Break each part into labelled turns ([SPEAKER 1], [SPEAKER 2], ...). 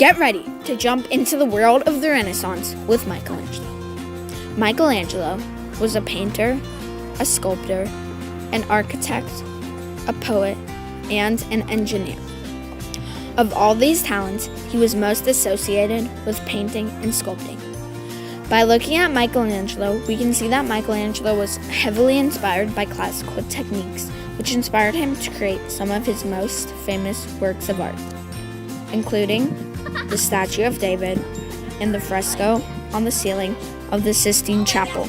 [SPEAKER 1] Get ready to jump into the world of the Renaissance with Michelangelo. Michelangelo was a painter, a sculptor, an architect, a poet, and an engineer. Of all these talents, he was most associated with painting and sculpting. By looking at Michelangelo, we can see that Michelangelo was heavily inspired by classical techniques, which inspired him to create some of his most famous works of art, including the statue of David and the fresco on the ceiling of the Sistine Chapel.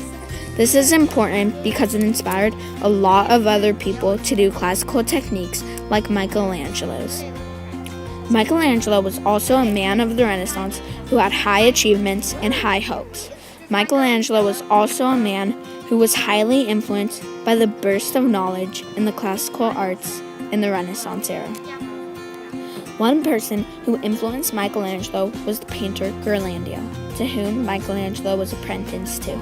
[SPEAKER 1] This is important because it inspired a lot of other people to do classical techniques like Michelangelo's. Michelangelo was also a man of the Renaissance who had high achievements and high hopes. Michelangelo was also a man who was highly influenced by the burst of knowledge in the classical arts in the Renaissance era. One person who influenced Michelangelo was the painter Ghirlandaio, to whom Michelangelo was apprenticed to.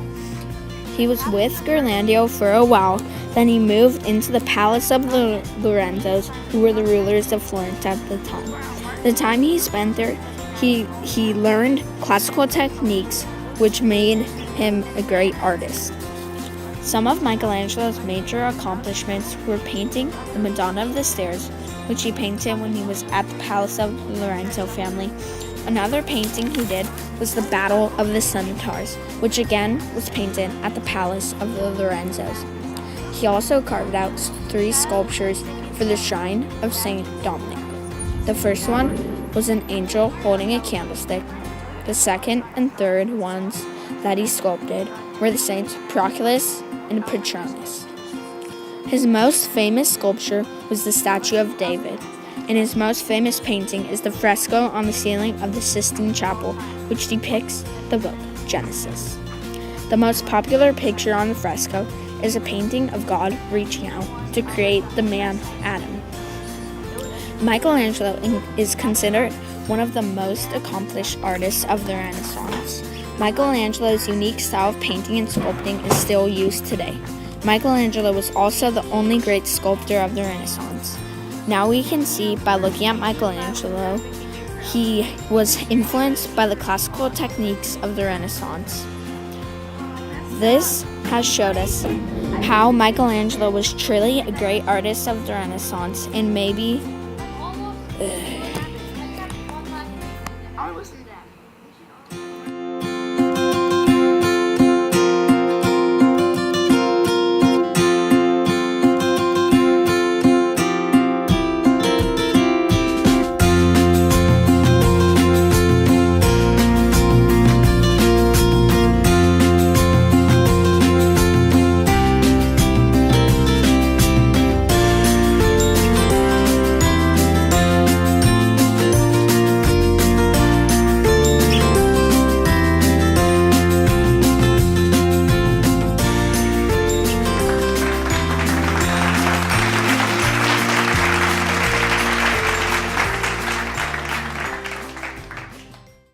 [SPEAKER 1] He was with Ghirlandaio for a while, then he moved into the palace of the Lorenzos, who were the rulers of Florence at the time. The time he spent there, he learned classical techniques, which made him a great artist. Some of Michelangelo's major accomplishments were painting the Madonna of the Stairs, which he painted when he was at the palace of the Lorenzo family. Another painting he did was the Battle of the Centaurs, which again was painted at the palace of the Lorenzos. He also carved out 3 sculptures for the shrine of Saint Dominic. The first one was an angel holding a candlestick. The second and third ones that he sculpted were the saints Proculus and Patronus. His most famous sculpture was the statue of David, and his most famous painting is the fresco on the ceiling of the Sistine Chapel, which depicts the book Genesis. The most popular picture on the fresco is a painting of God reaching out to create the man Adam. Michelangelo is considered one of the most accomplished artists of the Renaissance. Michelangelo's unique style of painting and sculpting is still used today. Michelangelo was also the only great sculptor of the Renaissance. Now we can see by looking at Michelangelo, he was influenced by the classical techniques of the Renaissance. This has showed us how Michelangelo was truly a great artist of the Renaissance and maybe